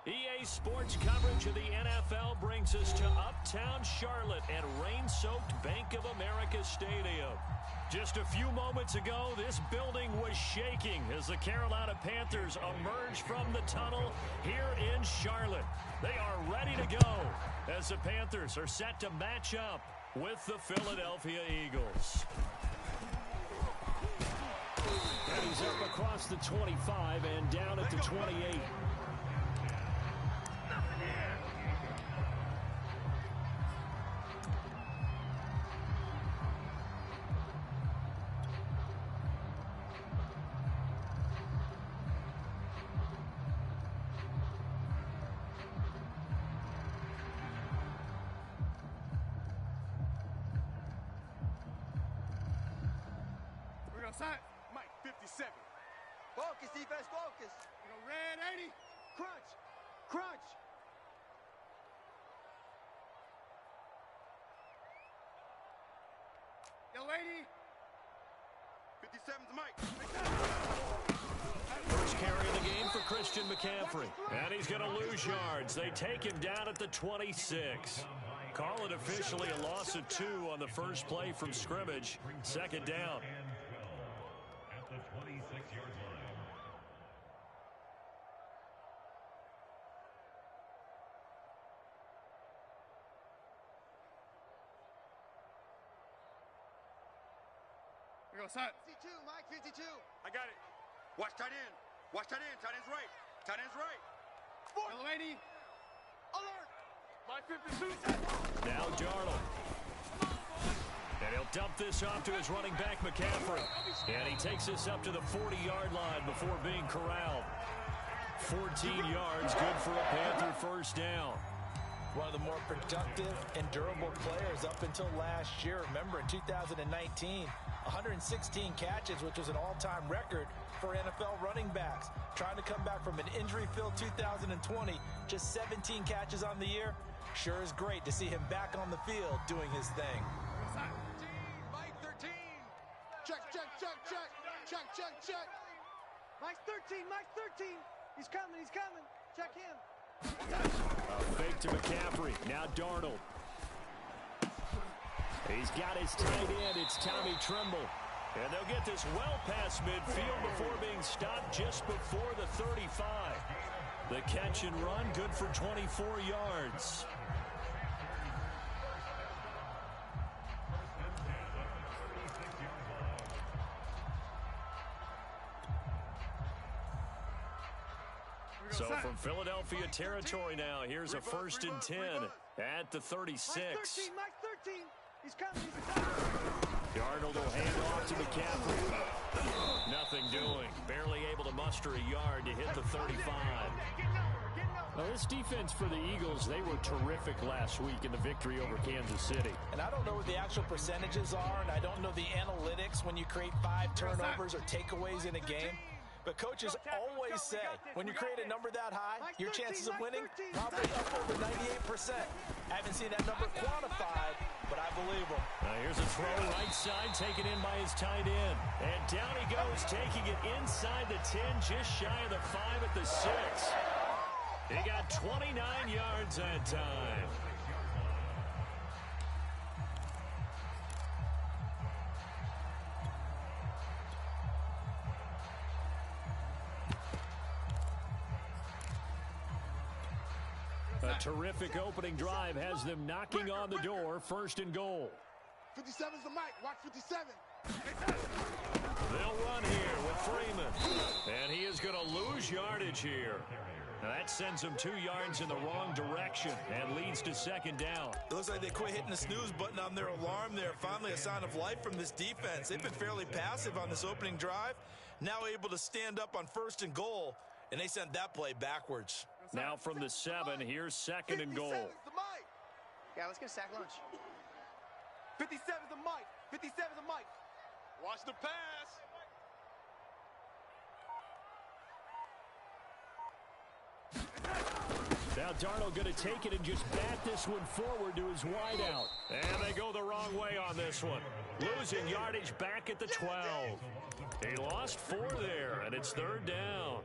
EA Sports coverage of the NFL brings us to Uptown Charlotte at rain-soaked Bank of America Stadium. Just a few moments ago, this building was shaking as the Carolina Panthers emerged from the tunnel here in Charlotte. They are ready to go as the Panthers are set to match up with the Philadelphia Eagles. And he's up across the 25 and down at the 28. Mike, 57. Focus, defense, focus. Red 80. Crunch. Crunch. Yo, 80. 57's Mike. First carry of the game for Christian McCaffrey. And he's going to lose yards. They take him down at the 26. Call it officially a loss of 2 on the first play from scrimmage. Second down. At the 26-yard line. We go, son. 52, Mike, 52. I got it. Watch tight end. Watch tight end. Tight end's right. Tight end's right. Yellow 80. Alert. Mike, 52. Now Darnold. And he'll dump this off to his running back, McCaffrey. And he takes this up to the 40-yard line before being corralled. 14 yards, good for a Panther first down. One of the more productive and durable players up until last year. Remember, in 2019, 116 catches, which was an all-time record for NFL running backs. Trying to come back from an injury-filled 2020, just 17 catches on the year. Sure is great to see him back on the field doing his thing. Mike 13. Check, check, check, check. Check, check, check. Mike's 13. Mike's 13. He's coming. He's coming. Check him. A fake to McCaffrey. Now Darnold. He's got his tight end. It's Tommy Tremble. And they'll get this well past midfield before being stopped just before the 35. The catch and run, good for 24 yards. So from Philadelphia territory now, here's a 1st and 10 at the 36. Mike 13. He's coming. He's coming. Darnold will hand off to McCaffrey. Nothing doing. Barely able to muster a yard to hit the 35. Well, this defense for the Eagles, they were terrific last week in the victory over Kansas City. And I don't know what the actual percentages are, and I don't know the analytics when you create 5 turnovers or takeaways in a game. But coaches always say, when you create a number that high, your chances of winning probably up over 98%. I haven't seen that number quantified, but I believe them. Here's a throw right side, taken in by his tight end. And down he goes, taking it inside the 10, just shy of the 5 at the 6. He got 29 yards that time. A terrific opening drive has them knocking on the door. 1st and goal. 57's the mic. Watch 57. They'll run here with Freeman. And he is going to lose yardage here. Now that sends him 2 yards in the wrong direction and leads to 2nd down. It looks like they quit hitting the snooze button on their alarm there. Finally a sign of life from this defense. They've been fairly passive on this opening drive. Now able to stand up on 1st and goal. And they sent that play backwards. Now from the 7, here's 2nd and goal. Yeah, let's get a sack lunch. 57's the mic. 57's the mic. Watch the pass. Now Darnold going to take it and just bat this one forward to his wideout. And they go the wrong way on this one. Losing yardage back at the 12. He lost 4 there, and it's 3rd down.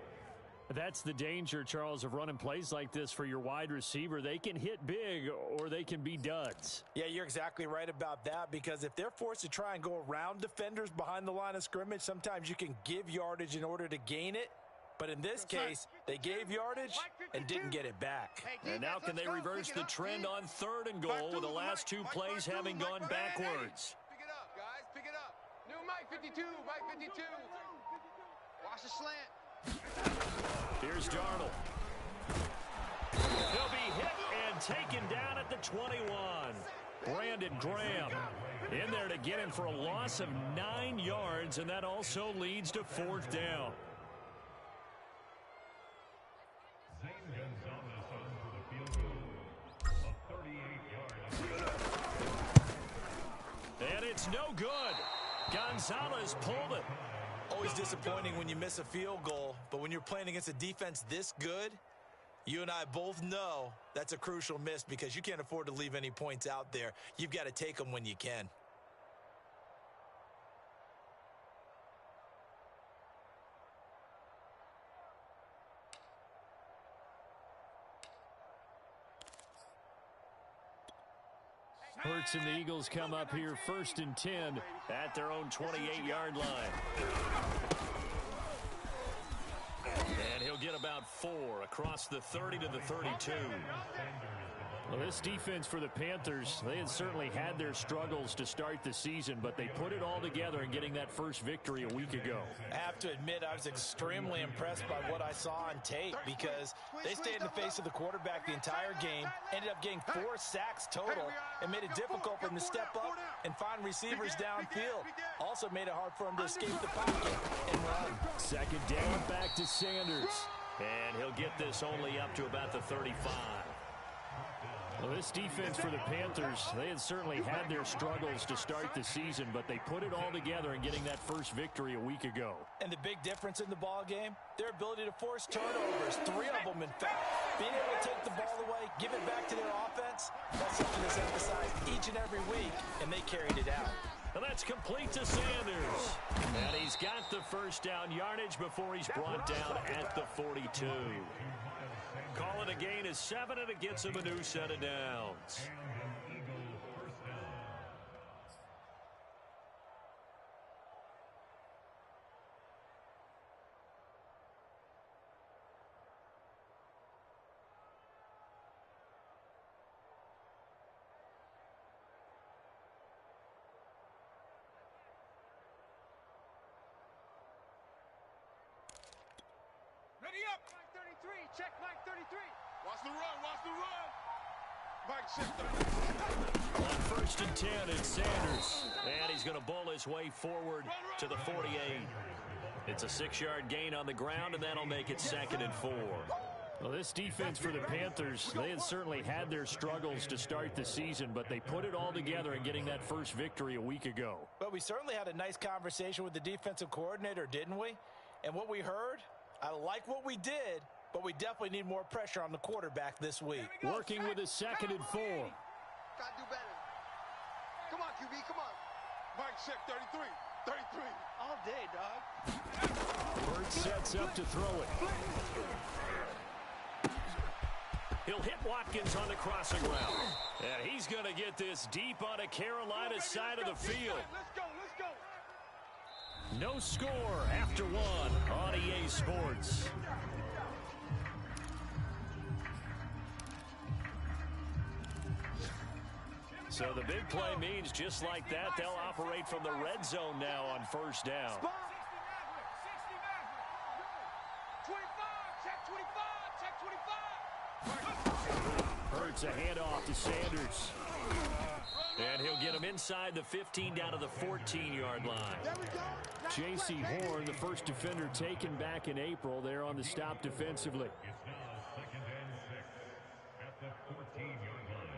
That's the danger, Charles, of running plays like this for your wide receiver. They can hit big or they can be duds. Yeah, you're exactly right about that, because if they're forced to try and go around defenders behind the line of scrimmage, sometimes you can give yardage in order to gain it. But in this case, they gave yardage and didn't get it back. And now can they reverse the trend on 3rd and goal with the last 2 plays having gone backwards? Pick it up, guys. Pick it up. New Mike 52. Mike 52. Watch the slant. Here's Darnold. He'll be hit and taken down at the 21. Brandon Graham in there to get him for a loss of 9 yards, and that also leads to 4th down. And it's no good. Gonzalez pulled it. Always disappointing when you miss a field goal, but when you're playing against a defense this good, you and I both know that's a crucial miss, because you can't afford to leave any points out there. You've got to take them when you can. Hurts and the Eagles come up here 1st and 10 at their own 28-yard line. And he'll get about 4 across the 30 to the 32. Well, this defense for the Panthers, they had certainly had their struggles to start the season, but they put it all together in getting that first victory a week ago. I have to admit, I was extremely impressed by what I saw on tape, because they stayed in the face of the quarterback the entire game, ended up getting 4 sacks total, and made it difficult for them to step up and find receivers downfield. Also made it hard for them to escape the pocket and run. 2nd down, back to Sanders. And he'll get this only up to about the 35. Well, this defense for the Panthers, they had certainly had their struggles to start the season, but they put it all together in getting that first victory a week ago. And the big difference in the ball game, their ability to force turnovers, 3 of them in fact. Being able to take the ball away, give it back to their offense, that's something that's emphasized each and every week, and they carried it out. And that's complete to Sanders. And he's got the first down yardage before he's brought down at the 42. Call it a gain of 7, and it gets him a new set of downs. Ready up. Mike 33. Check Mike 33. Watch the run. Watch the run. Mike check 33. On 1st and 10, it's Sanders. And he's going to bowl his way forward to the 48. It's a 6-yard gain on the ground, and that'll make it 2nd and 4. Well, this defense for the Panthers, they had certainly had their struggles to start the season, but they put it all together in getting that first victory a week ago. But we certainly had a nice conversation with the defensive coordinator, didn't we? And what we heard, I like what we did, but we definitely need more pressure on the quarterback this week. Working with a 2nd and 4. Gotta do better. Come on, QB, come on. Mike check 33. 33. All day, dog. Bird sets up to throw it. He'll hit Watkins on the crossing route. And he's going to get this deep on a Carolina side of the field. Let's go. Let's go. No score after 1 on EA Sports. So the big play means just like that, they'll operate from the red zone now on 1st down. 25. Check 25. Check 25. Hurts a handoff to Sanders. And he'll get him inside the 15 down to the 14-yard line. J.C. Horn, the first defender taken back in April, there on the stop defensively. It's now 2nd and 6 at the 14-yard line.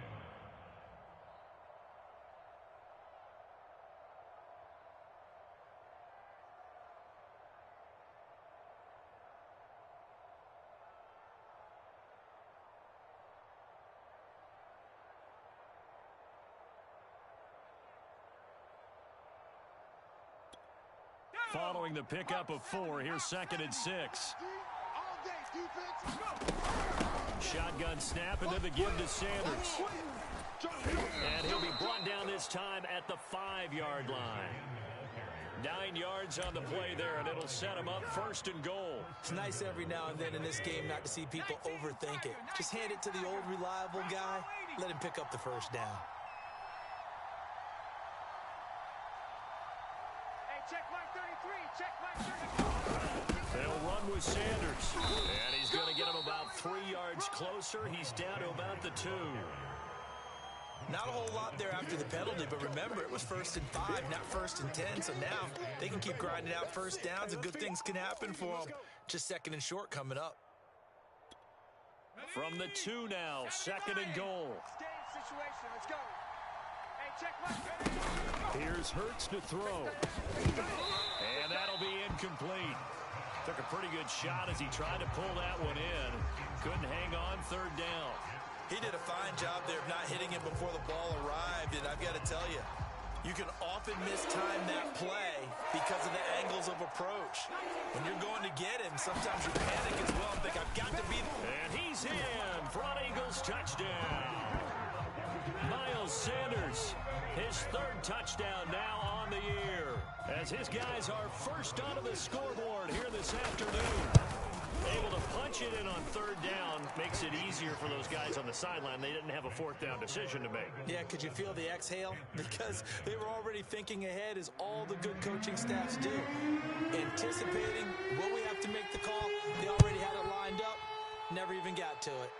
Following the pickup of 4, here's 2nd and 6. All day, Shotgun snap, and then the give to Sanders. And he'll be brought down this time at the 5-yard line. 9 yards on the play there, and it'll set him up 1st and goal. It's nice every now and then in this game not to see people overthink it. Just hand it to the old reliable guy. Let him pick up the 1st down. Hey, check mark 33. Check mark 33. They'll run with Sanders. And he's going to get him about 3 yards closer. He's down to about the 2. Not a whole lot there after the penalty, but remember, it was 1st and 5, not 1st and 10, so now they can keep grinding out 1st downs, and good things can happen for them. Just 2nd and short coming up. From the 2 now, 2nd and goal. Situation. Let's go. Hey, check mark 33. Here's Hurts to throw. And that'll be incomplete. Took a pretty good shot as he tried to pull that one in. Couldn't hang on 3rd down. He did a fine job there of not hitting him before the ball arrived, and I've got to tell you, you can often mistime that play because of the angles of approach. When you're going to get him, sometimes you panic as well and think, I've got to be... And he's in for an Eagles touchdown. Miles Sanders, his 3rd touchdown now on the year, as his guys are first onto the scoreboard here this afternoon. Able to punch it in on 3rd down makes it easier for those guys on the sideline. They didn't have a 4th down decision to make. Yeah, could you feel the exhale? Because they were already thinking ahead, as all the good coaching staffs do. Anticipating, will we have to make the call? They already had it lined up, never even got to it.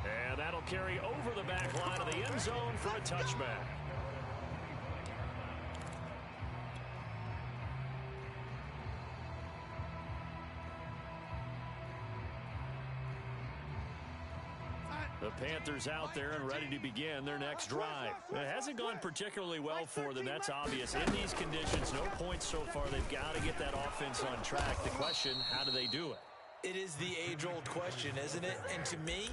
And that'll carry over the back line of the end zone for a touchback. The Panthers out there and ready to begin their next drive. It hasn't gone particularly well for them. That's obvious. In these conditions, no points so far. They've got to get that offense on track. The question, how do they do it? It is the age-old question, isn't it? And to me,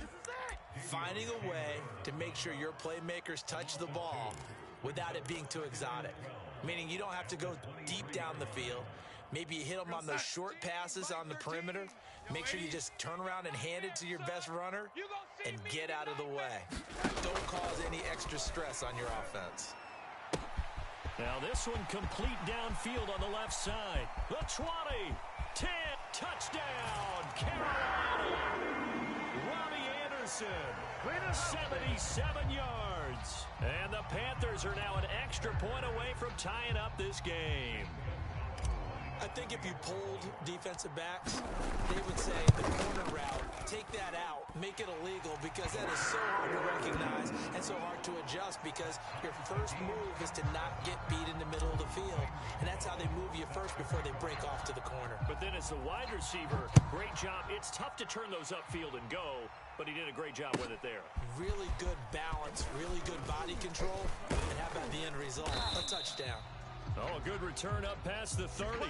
finding a way to make sure your playmakers touch the ball without it being too exotic. Meaning you don't have to go deep down the field. Maybe you hit them on those short passes on the perimeter. Make sure you just turn around and hand it to your best runner and get out of the way. Don't cause any extra stress on your offense. Now this one complete downfield on the left side. The 20, 10, touchdown, Carolina. Robbie Anderson, 77 yards. And the Panthers are now an extra point away from tying up this game. I think if you polled defensive backs, they would say the corner route, take that out, make it illegal, because that is so hard to recognize and so hard to adjust, because your first move is to not get beat in the middle of the field, and that's how they move you first before they break off to the corner. But then as the wide receiver, great job. It's tough to turn those upfield and go, but he did a great job with it there. Really good balance, really good body control, and how about the end result? A touchdown. Oh, a good return up past the 30.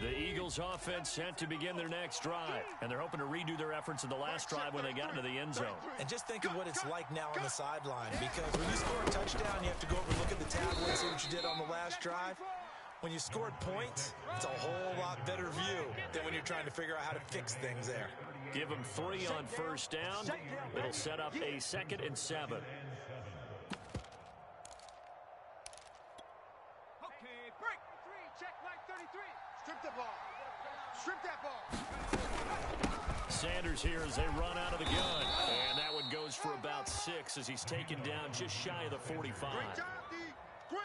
The Eagles offense set to begin their next drive, and they're hoping to redo their efforts in the last drive when they got into the end zone. And just think of what it's like now on the sideline, because when you score a touchdown, you have to go over and look at the tablet and see what you did on the last drive. When you scored points, it's a whole lot better view than when you're trying to figure out how to fix things there. Give them 3 on first down. It'll set up a 2nd and 7. Strip the ball. Strip that ball. Sanders here as they run out of the gun. And that one goes for about 6 as he's taken down just shy of the 45.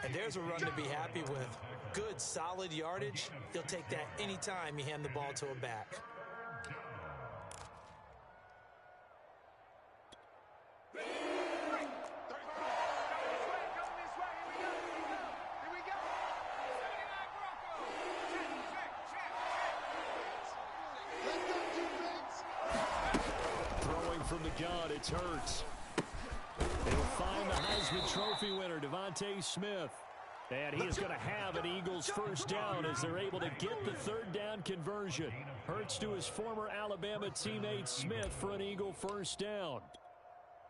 And there's a run to be happy with. Good, solid yardage. He'll take that anytime you hand the ball to a back. From the gun, it's Hurts. He'll find the Heisman Trophy winner, Devontae Smith. And he is going to have an Eagles first down as they're able to get the third down conversion. Hurts to his former Alabama teammate Smith for an Eagle first down.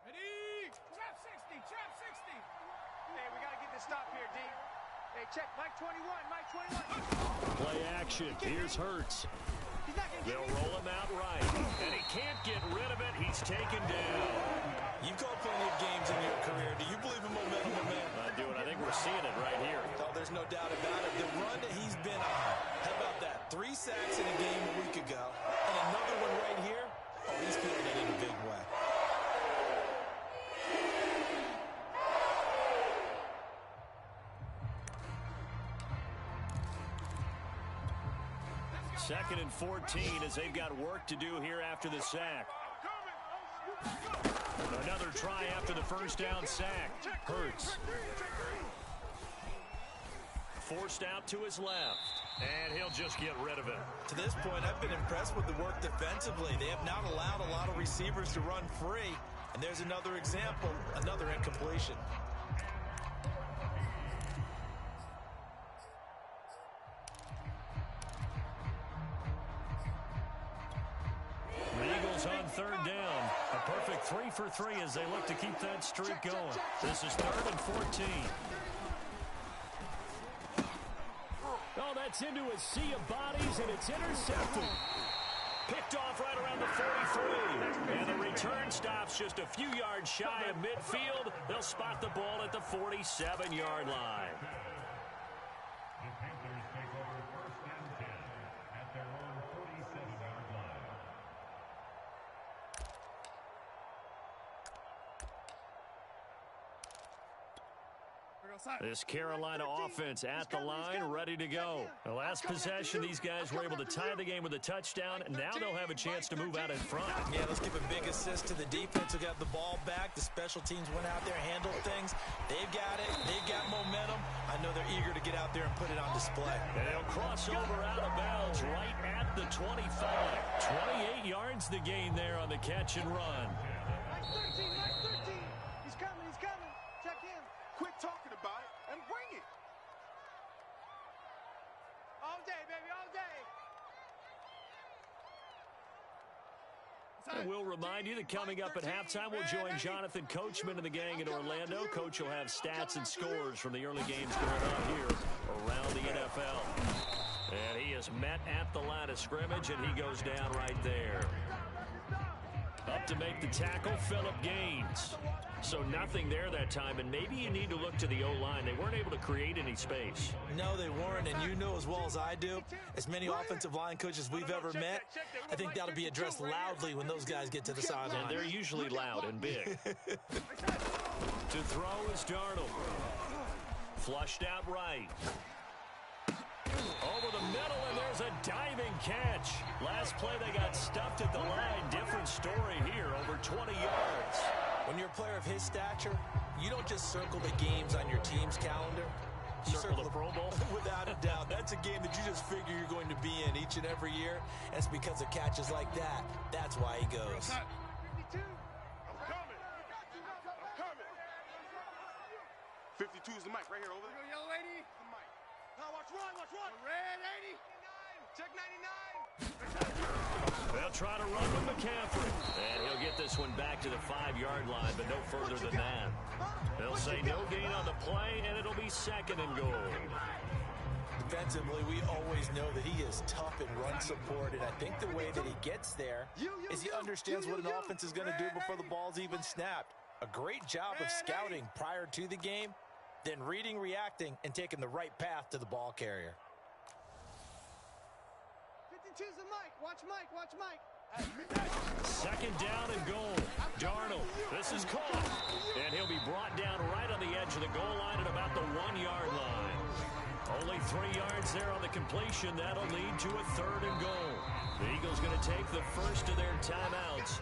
Ready? Trap 60, trap 60. Hey, we got to get this stop here, D. Hey, check, Mike 21, Mike 21. Play action. Here's Hurts. They'll roll him out right. And he can't get rid of it. He's taken down. You've called plenty of games in your career. Do you believe in momentum, my man? I do, and I think we're seeing it right here. Oh, there's no doubt about it. The run that he's been on. How about that? 3 sacks in a game a week ago. And another one right here. Oh, he's feeling it in a big way. Second and 14 as they've got work to do here after the sack. Another try after the first down sack. Hurts. Forced out to his left. And he'll just get rid of it. To this point, I've been impressed with the work defensively. They have not allowed a lot of receivers to run free. And there's another example, another incompletion. On third down. A perfect 3 for 3 as they look to keep that streak going. This is 3rd and 14. Oh, that's into a sea of bodies, and it's intercepted. Picked off right around the 43. And the return stops just a few yards shy of midfield. They'll spot the ball at the 47-yard line. The Panthers take over 1st and 10 at their own 47-yard line. This Carolina offense at the line, ready to go. The last possession, these guys were able to tie the game with a touchdown, and now they'll have a chance to move out in front. Yeah, let's give a big assist to the defense who got the ball back. The special teams went out there, handled things. They've got it. They've got momentum. I know they're eager to get out there and put it on display. And they'll cross over out of bounds right at the 25. 28 yards the gain there on the catch and run. Mike 13, Mike 13. He's coming, he's coming. Check him. Quit talking about it and bring it. All day, baby, all day. And we'll remind you that coming up at halftime, we'll join Jonathan Coachman and the gang in Orlando. Coach will have stats and scores from the early games going on here around the NFL. And he is met at the line of scrimmage, and he goes down right there. Up to make the tackle, Phillip Gaines. So nothing there that time, and maybe you need to look to the O-line. They weren't able to create any space. No, they weren't, and you know as well as I do, as many offensive line coaches we've ever met, I think that'll be addressed loudly when those guys get to the sideline. And they're usually loud and big. To throw is Darnold. Flushed out right. Over the middle, and there's a diving catch. Last play, they got stuffed at the line. Different story here, over 20 yards. When you're a player of his stature, you don't just circle the games on your team's calendar. You circle the Pro Bowl? Without a doubt. That's a game that you just figure you're going to be in each and every year. And it's because of catches like that. That's why he goes. 52. I'm coming. I'm coming. 52 is the mic right here over there. Yellow 80. The mic. Now watch run, watch run. Red 80. Check 99. They'll try to run with McCaffrey. And he'll get this one back to the 5-yard line, but no further than that. They'll say no gain on the play, and it'll be 2nd and goal. Defensively, we always know that he is tough in run support, and I think the way that he gets there is he understands what an offense is going to do before the ball's even snapped. A great job of scouting prior to the game, then reading, reacting, and taking the right path to the ball carrier. 52's the Mike. Watch Mike, watch Mike. 2nd down and goal. Darnold, this is caught. And he'll be brought down right on the edge of the goal line at about the 1-yard line. Only 3 yards there on the completion. That'll lead to a 3rd and goal. The Eagles going to take the first of their timeouts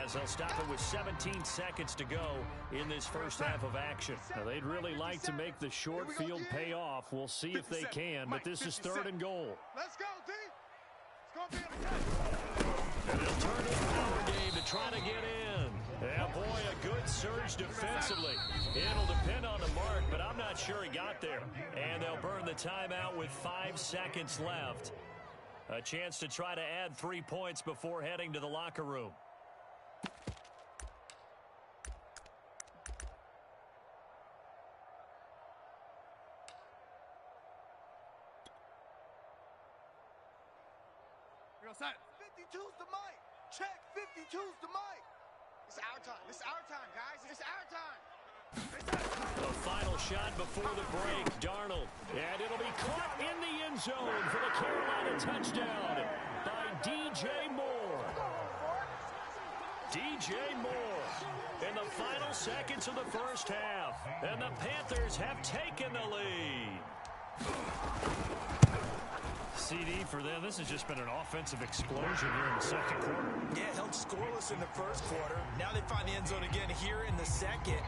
as they'll stop it with 17 seconds to go in this first half of action. Now, they'd really like to make the short field pay off. We'll see if they can, but this is 3rd and goal. Let's go, D. It's going to be a catch. And they'll turn to the power game to try to get in. Yeah, boy, a good surge coverage defensively. It'll depend on the mark, but I'm not sure he got there. And they'll burn the timeout with 5 seconds left. A chance to try to add 3 points before heading to the locker room. Set. 52's the mic. Check. 52's the mic. It's our time. It's our time, guys. It's our time. The final shot before the break. Darnold. And it'll be caught in the end zone for the Carolina touchdown by DJ Moore. DJ Moore in the final seconds of the first half. And the Panthers have taken the lead. CD for them. This has just been an offensive explosion here in the second quarter. Yeah, held scoreless in the first quarter. Now they find the end zone again here in the second.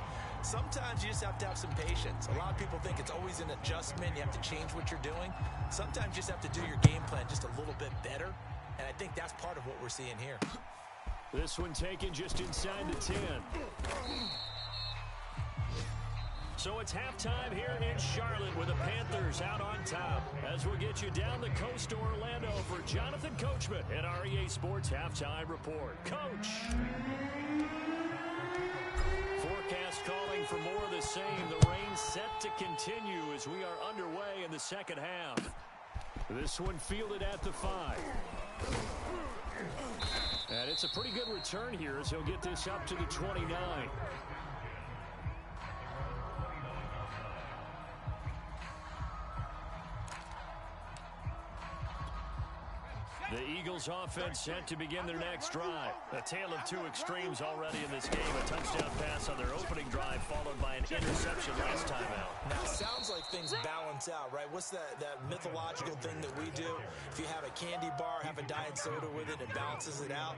Sometimes you just have to have some patience. A lot of people think it's always an adjustment. You have to change what you're doing. Sometimes you just have to do your game plan just a little bit better. And I think that's part of what we're seeing here. This one taken just inside the 10. So it's halftime here in Charlotte with the Panthers out on top. As we'll get you down the coast to Orlando for Jonathan Coachman and our EA Sports Halftime Report. Coach! Forecast calling for more of the same. The rain set to continue as we are underway in the second half. This one fielded at the 5. And it's a pretty good return here as he'll get this up to the 29. The Eagles offense set to begin their next drive. A tale of two extremes already in this game. A touchdown pass on their opening drive followed by an interception last time out. Now, it sounds like things balance out, right? What's that mythological thing that we do? If you have a candy bar, have a diet soda with it, it balances it out.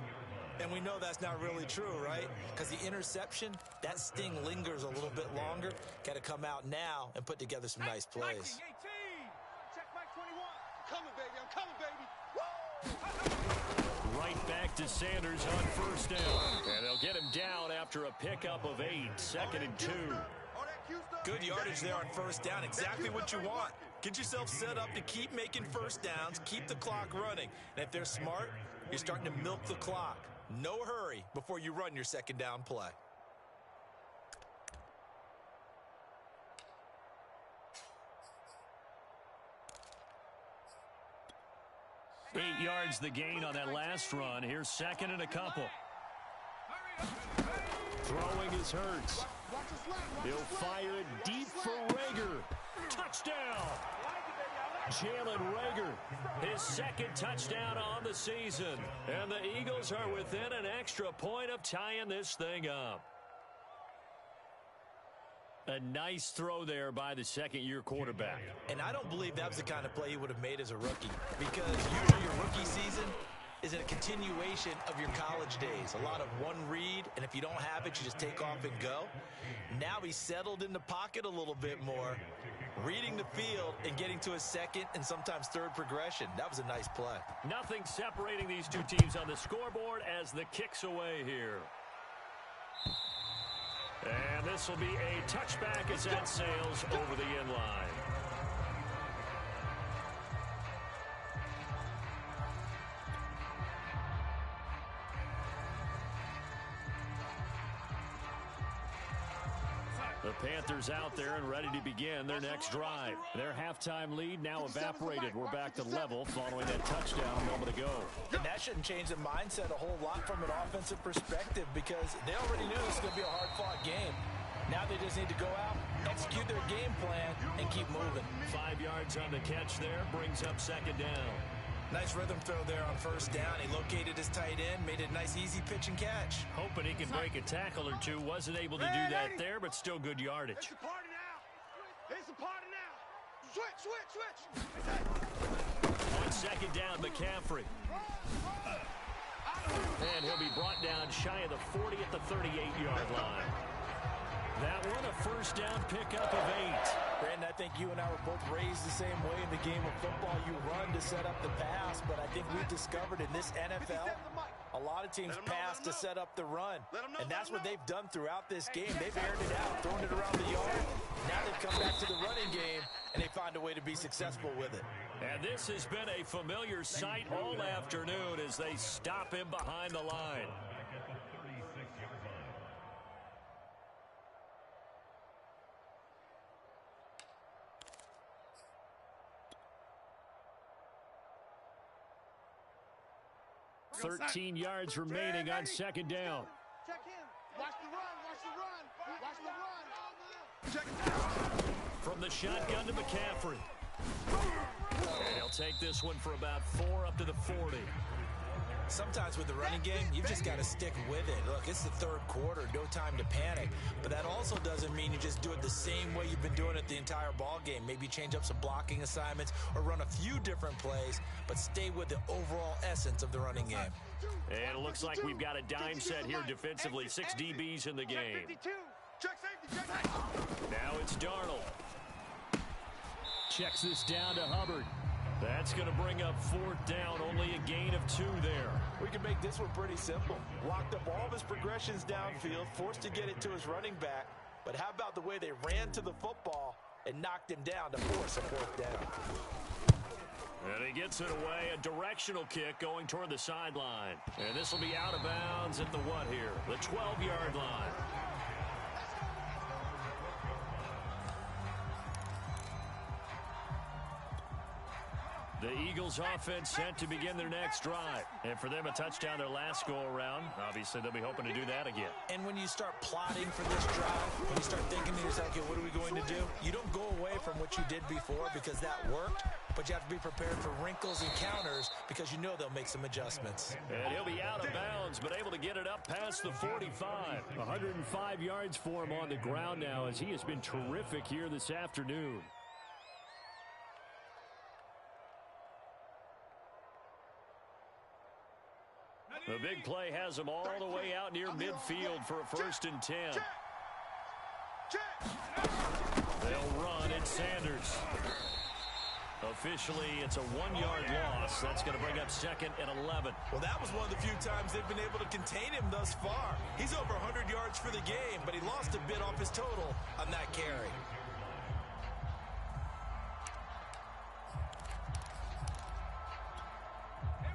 And we know that's not really true, right? Because the interception, that sting lingers a little bit longer. Got to come out now and put together some nice plays. Check Mike 21. Coming, baby. I'm coming, baby. Right back to Sanders on first down. And they'll get him down after a pickup of 8. 2nd and 2. Good yardage there on first down. Exactly what you want. Get yourself set up to keep making first downs, keep the clock running. And if they're smart, you're starting to milk the clock. No hurry before you run your second down play. Eight yards the gain on that last run. Here's 2nd and a couple. Throwing is Hurts. He'll fire it deep for Rager. Touchdown! Jalen Rager, his 2nd touchdown on the season. And the Eagles are within an extra point of tying this thing up. A nice throw there by the second-year quarterback. And I don't believe that was the kind of play he would have made as a rookie, because usually your rookie season is a continuation of your college days. A lot of one read, and if you don't have it, you just take off and go. Now he's settled in the pocket a little bit more, reading the field and getting to his 2nd and sometimes 3rd progression. That was a nice play. Nothing separating these two teams on the scoreboard as the kick's away here. And this will be a touchback as that sails over the end line. The Panthers out there and ready to begin their next drive. Their halftime lead now evaporated. We're back to level following that touchdown a moment ago. And that shouldn't change the mindset a whole lot from an offensive perspective, because they already knew this was going to be a hard-fought game. Now they just need to go out, execute their game plan, and keep moving. 5 yards on the catch there, brings up 2nd down. Nice rhythm throw there on first down. He located his tight end, made it a nice easy pitch and catch. Hoping he can break a tackle or two. Wasn't able to do that there, but still good yardage. It's a party now. It's a party now. Switch, switch, switch. On 2nd down, McCaffrey. And he'll be brought down shy of the 40 at the 38-yard line. That one a first down pickup of 8. Brandon, I think you and I were both raised the same way in the game of football. You run to set up the pass, but I think we've discovered in this NFL, A lot of teams pass to set up the run, and that's what they've done throughout this game. They've aired it out, thrown it around the yard. Now they've come back to the running game, and they find a way to be successful with it. And this has been a familiar sight all afternoon as they stop him behind the line. Go, 13 yards remaining on second down. Check him. Watch the run. Watch the run. Watch the run. From the shotgun to McCaffrey. And he'll take this one for about 4 up to the 40. Sometimes with the running game, you've just got to stick with it. Look, it's the third quarter, no time to panic. But that also doesn't mean you just do it the same way you've been doing it the entire ball game. Maybe change up some blocking assignments or run a few different plays, but stay with the overall essence of the running game. And it looks like we've got a dime set here defensively. 6 DBs in the game. Now it's Darnold. Checks this down to Hubbard. That's going to bring up 4th down, only a gain of 2 there. We can make this one pretty simple. Locked up all of his progressions downfield, forced to get it to his running back. But how about the way they ran to the football and knocked him down to force a 4th down? And he gets it away, a directional kick going toward the sideline. And this will be out of bounds at the what here? The 12-yard line. The Eagles offense set to begin their next drive. And for them, a touchdown their last go-around. Obviously, they'll be hoping to do that again. And when you start plotting for this drive, when you start thinking to yourself, okay, what are we going to do? You don't go away from what you did before because that worked, but you have to be prepared for wrinkles and counters because you know they'll make some adjustments. And he'll be out of bounds, but able to get it up past the 45. 105 yards for him on the ground now as he has been terrific here this afternoon. The big play has them all the way out near midfield for a 1st and 10. They'll run at Sanders. Officially, it's a 1-yard loss. That's going to bring up 2nd and 11. Well, that was one of the few times they've been able to contain him thus far. He's over 100 yards for the game, but he lost a bit off his total on that carry.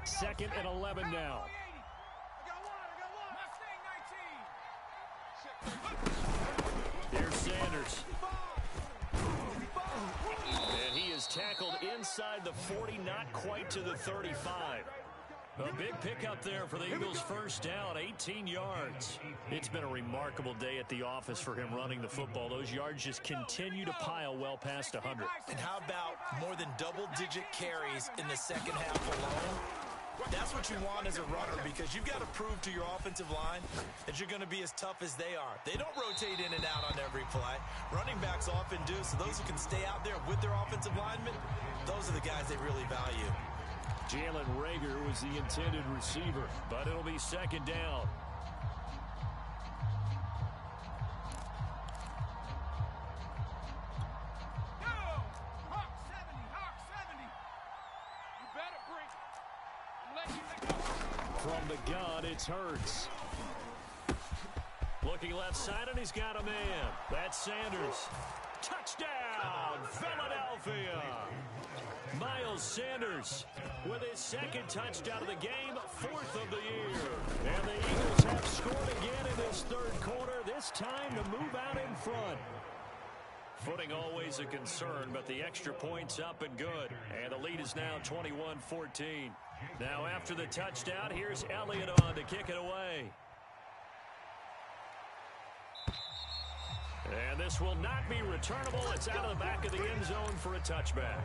Second and 11 now. Here's Sanders. And he is tackled inside the 40, not quite to the 35. A big pickup there for the Eagles' 1st down, 18 yards. It's been a remarkable day at the office for him running the football. Those yards just continue to pile well past 100. And how about more than double-digit carries in the second half alone? That's what you want as a runner because you've got to prove to your offensive line that you're going to be as tough as they are. They don't rotate in and out on every play. Running backs often do, so those who can stay out there with their offensive linemen, those are the guys they really value. Jalen Reagor was the intended receiver, but it'll be 2nd down. From the gun, it's Hurts. Looking left side, and he's got a man. That's Sanders. Touchdown, Philadelphia. Miles Sanders with his 2nd touchdown of the game, 4th of the year. And the Eagles have scored again in this 3rd quarter, this time to move out in front. Footing always a concern, but the extra point's up and good. And the lead is now 21-14. Now after the touchdown, here's Elliott on to kick it away. And this will not be returnable. It's out of the back of the end zone for a touchback.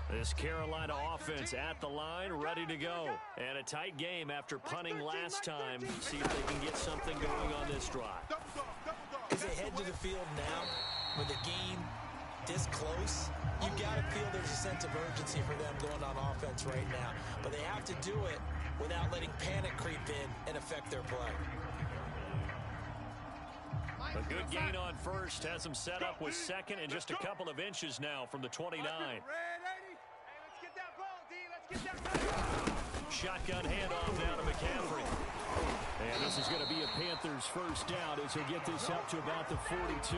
This Carolina offense at the line, ready to go. And a tight game after punting last time. See if they can get something going on this drive. As they head to the field now, with the game this close, you've got to feel there's a sense of urgency for them going on offense right now. But they have to do it without letting panic creep in and affect their play. A good gain on first has him set up with second and just a couple of inches now from the 29. Hey, let's get that ball, D. Let's get that ball. Shotgun handoff down to McCaffrey. And this is going to be a Panthers first down as they get this up to about the 42.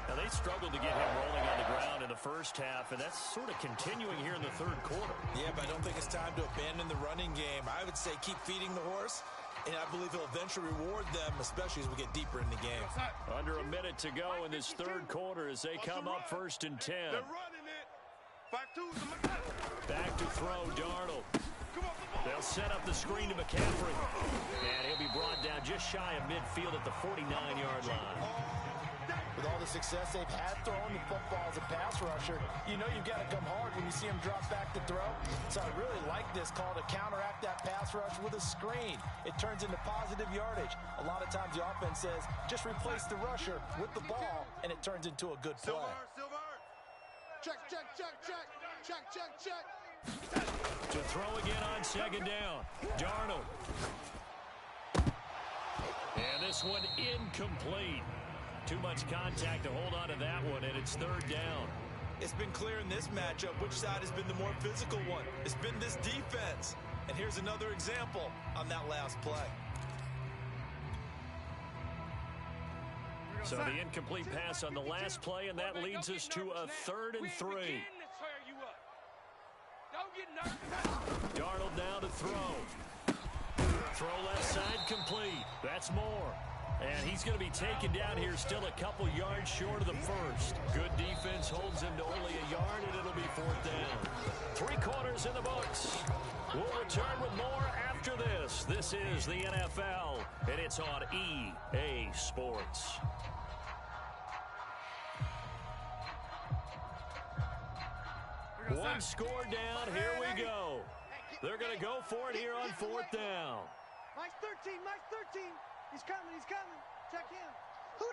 Now, they struggled to get him rolling on the ground in the first half, and that's sort of continuing here in the third quarter. Yeah, but I don't think it's time to abandon the running game. I would say keep feeding the horse, and I believe he'll eventually reward them, especially as we get deeper in the game. Under a minute to go in this third quarter as they come up first and 10. They're running it. 5-2. Back to throw, Darnold. They'll set up the screen to McCaffrey. And he'll be brought down just shy of midfield at the 49-yard line. With all the success they've had throwing the football as a pass rusher, you know you've got to come hard when you see him drop back to throw. So I really like this call to counteract that pass rush with a screen. It turns into positive yardage. A lot of times the offense says, just replace the rusher with the ball, and it turns into a good play. Silver. Check. To throw again on second down. Darnold. And this one incomplete. Too much contact to hold on to that one, and it's third down. It's been clear in this matchup which side has been the more physical one. It's been this defense. And here's another example on that last play. So the incomplete pass on the last play, and that leads us to a 3rd and 3. Darnold now to throw. Throw left side complete. That's more. And he's going to be taken down here still a couple yards short of the first. Good defense holds him to only a yard, and it'll be 4th down. 3 quarters in the books. We'll return with more after this. This is the NFL, and it's on EA Sports. One score down. Here we go. They're going to go for it here on 4th down. Mike's 13. He's coming. Check him. Who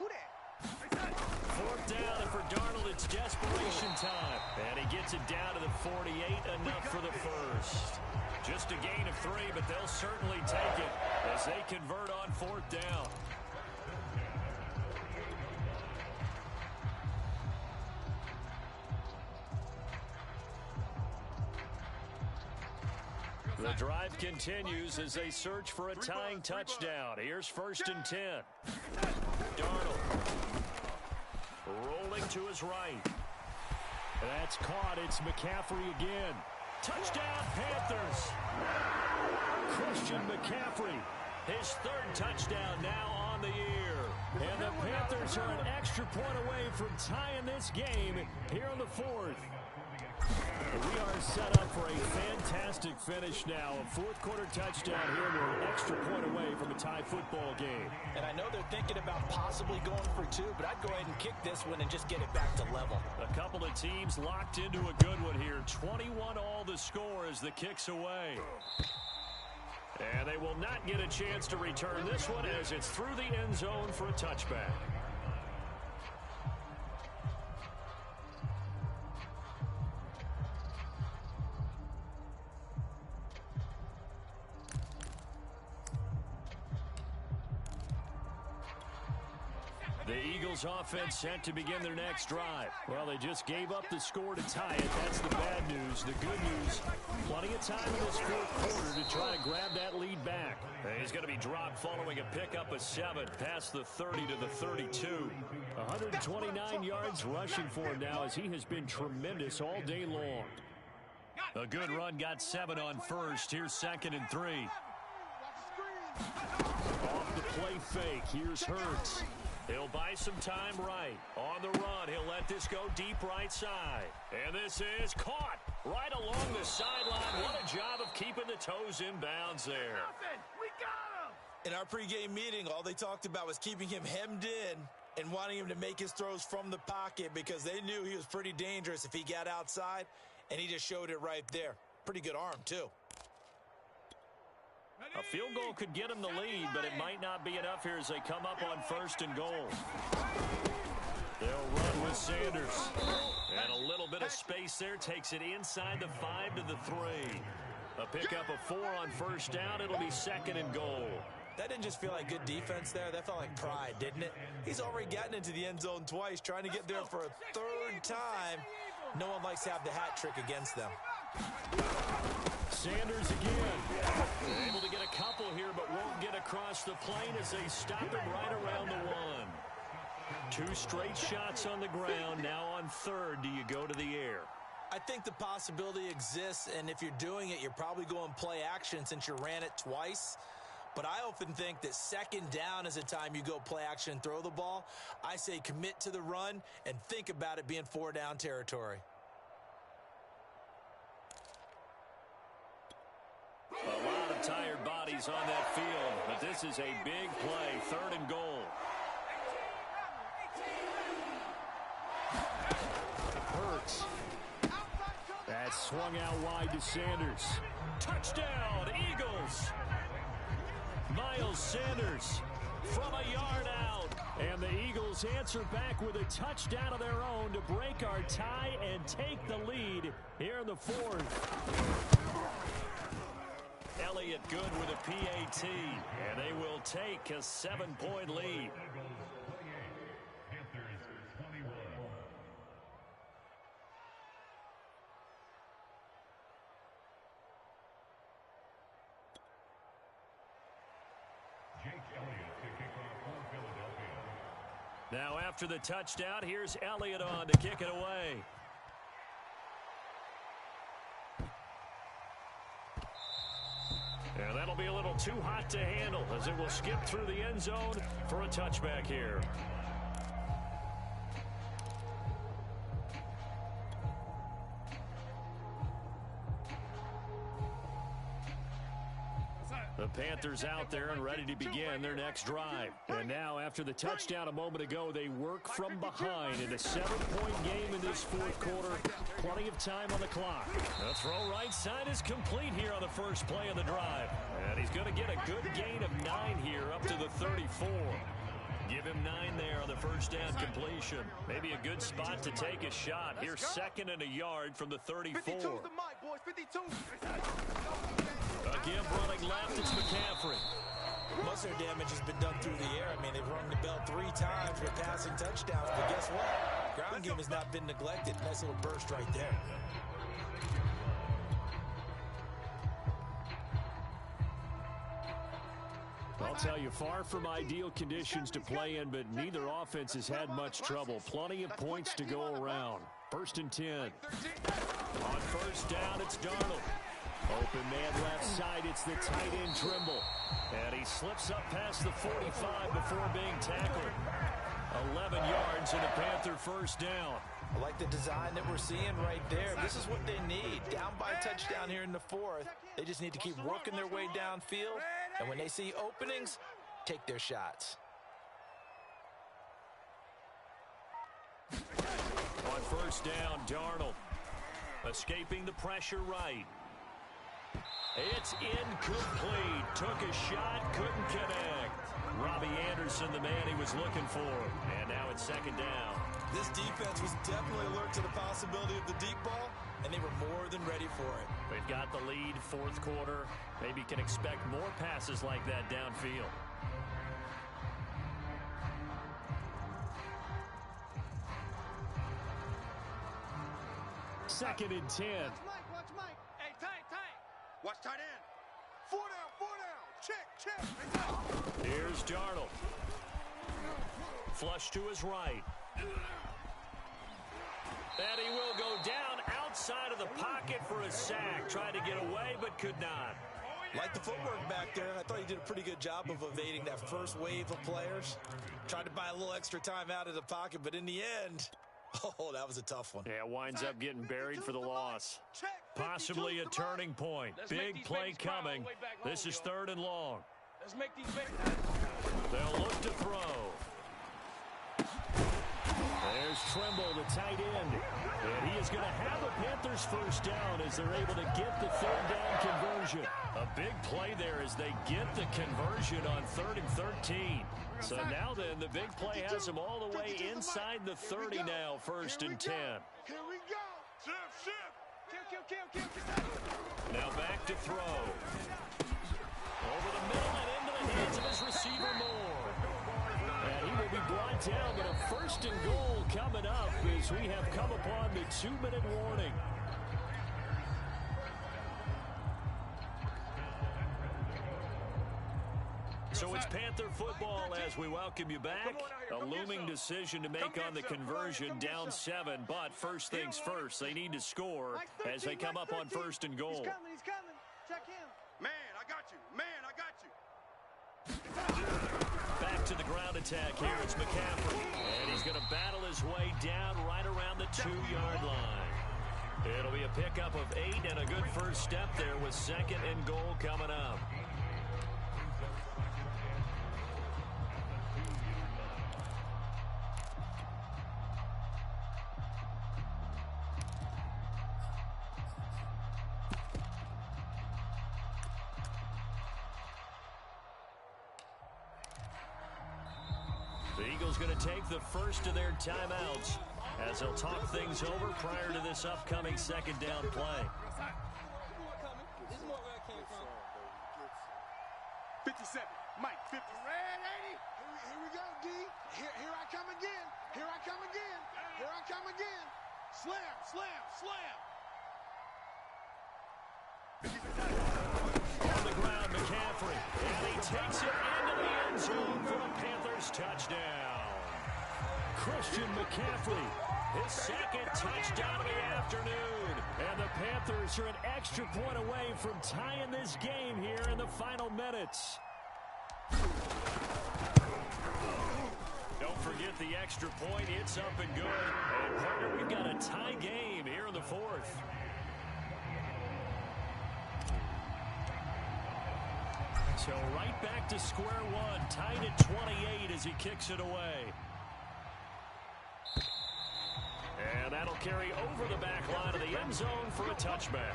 that? 4th down, and for Darnold, it's desperation time. And he gets it down to the 48, enough for the first. Just a gain of 3, but they'll certainly take it as they convert on 4th down. The drive continues as they search for a tying touchdown. Here's 1st and 10. Darnold rolling to his right. That's caught. It's McCaffrey again. Touchdown, Panthers. Christian McCaffrey, his 3rd touchdown now on the year. And the Panthers are an extra point away from tying this game here on the 4th. We are set up for a fantastic finish now. A 4th quarter touchdown here. We're an extra point away from a tie football game. And I know they're thinking about possibly going for 2, but I'd go ahead and kick this one and just get it back to level. A couple of teams locked into a good one here. 21 all the score as the kick's away. And they will not get a chance to return this one as it's through the end zone for a touchback. The Eagles offense set to begin their next drive. Well, they just gave up the score to tie it. That's the bad news. The good news, plenty of time in this 4th quarter to try to grab that lead back. He's going to be dropped following a pickup of 7 past the 30 to the 32. 129 yards rushing for him now as he has been tremendous all day long. A good run, got 7 on first. Here's 2nd and 3. Off the play fake. Here's Hurts. He'll buy some time right. On the run, he'll let this go deep right side. And this is caught right along the sideline. What a job of keeping the toes in bounds there. We got him! In our pregame meeting, all they talked about was keeping him hemmed in and wanting him to make his throws from the pocket because they knew he was pretty dangerous if he got outside, and he just showed it right there. Pretty good arm, too. A field goal could get him the lead, but it might not be enough here as they come up on 1st and goal. They'll run with Sanders. And a little bit of space there takes it inside the 5 to the 3. A pickup of 4 on 1st down. It'll be 2nd and goal. That didn't just feel like good defense there. That felt like pride, didn't it? He's already gotten into the end zone twice, trying to get there for a third time. No one likes to have the hat trick against them. Sanders again. Able to get a couple here, but won't get across the plane as they stop him right around the one. 2 straight shots on the ground. Now on third, do you go to the air? I think the possibility exists, and if you're doing it, you're probably going play action since you ran it twice. But I often think that second down is a time you go play action and throw the ball. I say commit to the run and think about it being 4-down territory. A lot of tired bodies on that field, but this is a big play, 3rd and goal. Hurts. That's swung out wide to Sanders. Touchdown, Eagles! Miles Sanders from a yard out. And the Eagles answer back with a touchdown of their own to break our tie and take the lead here in the 4th. Elliott good with a PAT, and they will take a 7-point lead. Panthers 21. Jake Elliott to kick off for Philadelphia. Now after the touchdown, here's Elliott on to kick it away. And that'll be a little too hot to handle as it will skip through the end zone for a touchback here. The Panthers out there and ready to begin their next drive. And now, after the touchdown a moment ago, they work from behind in a 7-point game in this 4th quarter. Plenty of time on the clock. The throw right side is complete here on the first play of the drive. And he's going to get a good gain of 9 here up to the 34. Give him 9 there on the first down completion. Maybe a good spot to take a shot. Here's 2nd and a yard from the 34. 52's the mic, boys. 52. Again, running left, it's McCaffrey. Most of their damage has been done through the air. I mean, they've rung the bell 3 times with passing touchdowns, but guess what? Ground game has not been neglected. Nice little burst right there. I'll tell you, far from ideal conditions to play in, but neither offense has had much trouble. Plenty of points to go around. 1st and 10. On first down, it's Darnold. Open man left side, it's the tight end Trimble. And he slips up past the 45 before being tackled. 11 yards and a Panther first down. I like the design that we're seeing right there. This is what they need. Down by a touchdown here in the 4th. They just need to keep working their way downfield. And when they see openings, take their shots. On first down, Darnold. Escaping the pressure right. It's incomplete. Took a shot, couldn't connect. Robbie Anderson, the man he was looking for. And now it's 2nd down. This defense was definitely alert to the possibility of the deep ball, and they were more than ready for it. They've got the lead, 4th quarter. Maybe can expect more passes like that downfield. Second and 10. Watch Mike. Hey, tight. Watch tight end. 4 down. Check. Here's Darnold. Flush to his right. And he will go down outside of the pocket for a sack. Tried to get away, but could not. Like the footwork back there, I thought he did a pretty good job of evading that first wave of players. Tried to buy a little extra time out of the pocket, but in the end, oh, that was a tough one. Yeah, winds up getting buried for the loss. Possibly a turning point. Big play coming. This is 3rd and long. Let's make these big. They'll look to throw. There's Trimble, the tight end. And he is going to have a Panthers first down as they're able to get the 3rd down conversion. A big play there as they get the conversion on 3rd and 13. So now then, the big play has them all the way inside the 30 now, 1st and 10. Here we go. Shift. Kill. Now back to throw. Over the middle and into the hands of his receiver Moore. And he will be brought down, but a 1st and goal coming up as we have come upon the 2-minute warning. So it's Panther football as we welcome you back. A looming decision to make on the conversion, down 7. But first things first, they need to score as they come up on 1st and goal. He's coming. Check him. Man, I got you. Man, I got you. Back to the ground attack here. It's McCaffrey. And he's going to battle his way down right around the 2-yard line. It'll be a pickup of 8 and a good first step there with 2nd and goal coming up. The Eagles going to take the first of their timeouts as they'll talk things over prior to this upcoming 2nd down play. 57. Mike, 50. Red 80. Here we go, D. Here I come again. Here I come again. Here I come again. Slam, slam, slam. On the ground, McCaffrey. And he takes it into the end zone for a Panthers touchdown. Christian McCaffrey, his 2nd touchdown of the afternoon. And the Panthers are an extra point away from tying this game here in the final minutes. Don't forget the extra point. It's up and good. And partner, we've got a tie game here in the 4th. So right back to square one, tied at 28 as he kicks it away. And that'll carry over the back line of the end zone for a touchback.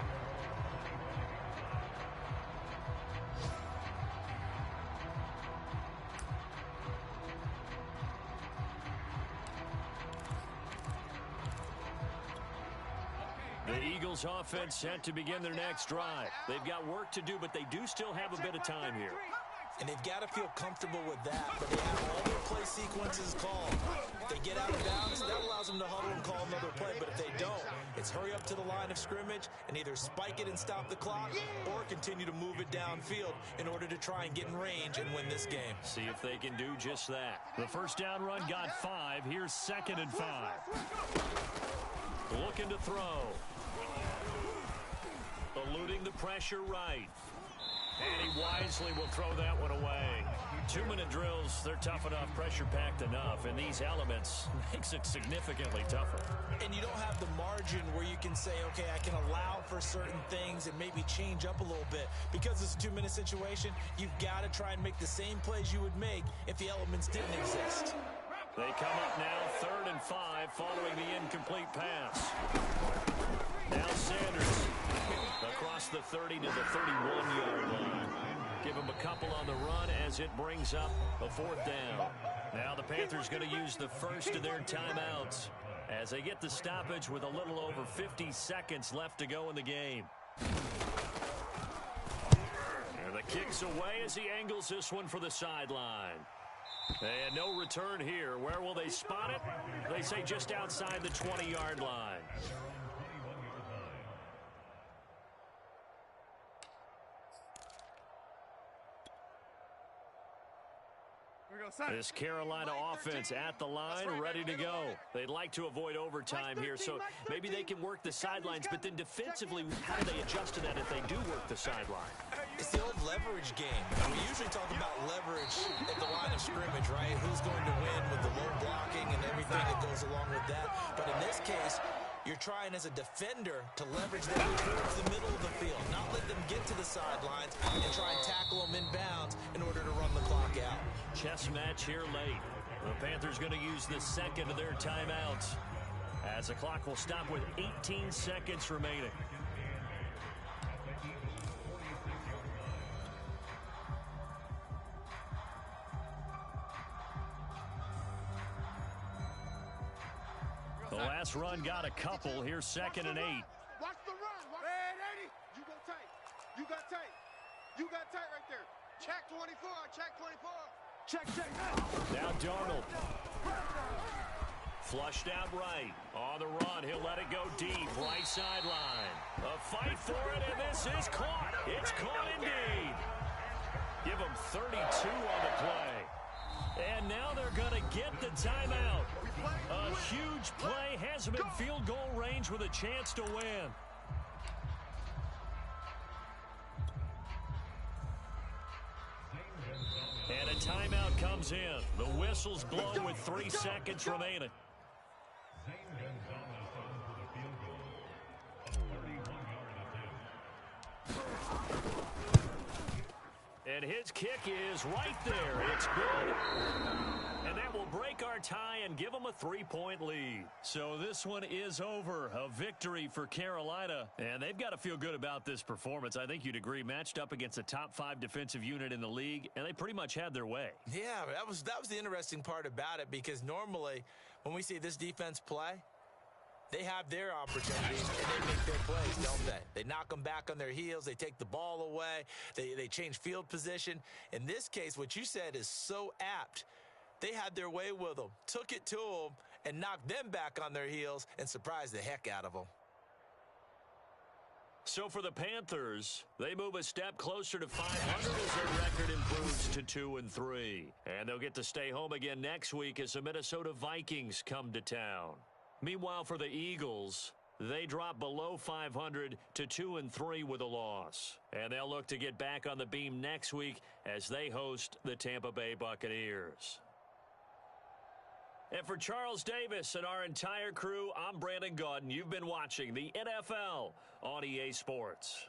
The Eagles offense set to begin their next drive. They've got work to do, but they do still have a bit of time here. And they've got to feel comfortable with that, but they have all their play sequences called. If they get out of bounds, that allows them to huddle and call another play, but if they don't, it's hurry up to the line of scrimmage and either spike it and stop the clock or continue to move it downfield in order to try and get in range and win this game. See if they can do just that. The first down run got 5. Here's 2nd and 5. Looking to throw. Eluding the pressure right. And he wisely will throw that one away. 2-minute drills, they're tough enough, pressure-packed enough, and these elements makes it significantly tougher. And you don't have the margin where you can say, okay, I can allow for certain things and maybe change up a little bit. Because it's a 2-minute situation, you've got to try and make the same plays you would make if the elements didn't exist. They come up now 3rd and 5 following the incomplete pass. Now Sanders across the 30 to the 31-yard line. Give him a couple on the run as it brings up a 4th down. Now the Panthers going to use the first of their timeouts as they get the stoppage with a little over 50 seconds left to go in the game. And the kick's away as he angles this one for the sideline. And no return here. Where will they spot it? They say just outside the 20-yard line. This Carolina offense at the line, ready to go. They'd like to avoid overtime here, so maybe they can work the sidelines, but then defensively, how do they adjust to that if they do work the sideline? It's the old leverage game. We usually talk about leverage at the line of scrimmage, right? Who's going to win with the low blocking and everything that goes along with that. But in this case, you're trying as a defender to leverage them towards the middle of the field, not let them get to the sidelines and try and tackle them inbounds in order to run the clock out. Chess match here late. The Panthers going to use the 2nd of their timeouts as the clock will stop with 18 seconds remaining. The last run got a couple. Here's 2nd and 8. Watch the run. Red 80. You go tight. You got tight. You got tight right there. Check. 24, check 24. Check. Now Darnold. Flushed out right. On the run, he'll let it go deep. Right sideline. A fight for it, and this is caught. It's caught indeed. Give him 32 on the play. And now they're going to get the timeout. A huge play has him in field goal range with a chance to win. And a timeout comes in. The whistle's blown with 3 seconds remaining. And his kick is right there. It's good. And that will break our tie and give them a 3-point lead. So this one is over. A victory for Carolina. And they've got to feel good about this performance. I think you'd agree. Matched up against a top 5 defensive unit in the league. And they pretty much had their way. Yeah, that was the interesting part about it. Because normally when we see this defense play, they have their opportunities, and they make their plays, don't they? They knock them back on their heels. They take the ball away. They change field position. In this case, what you said is so apt. They had their way with them, took it to them, and knocked them back on their heels and surprised the heck out of them. So for the Panthers, they move a step closer to 500 as their record improves to 2-3. And they'll get to stay home again next week as the Minnesota Vikings come to town. Meanwhile, for the Eagles, they drop below 500 to 2-3 with a loss. And they'll look to get back on the beam next week as they host the Tampa Bay Buccaneers. And for Charles Davis and our entire crew, I'm Brandon Gaudin. You've been watching the NFL on EA Sports.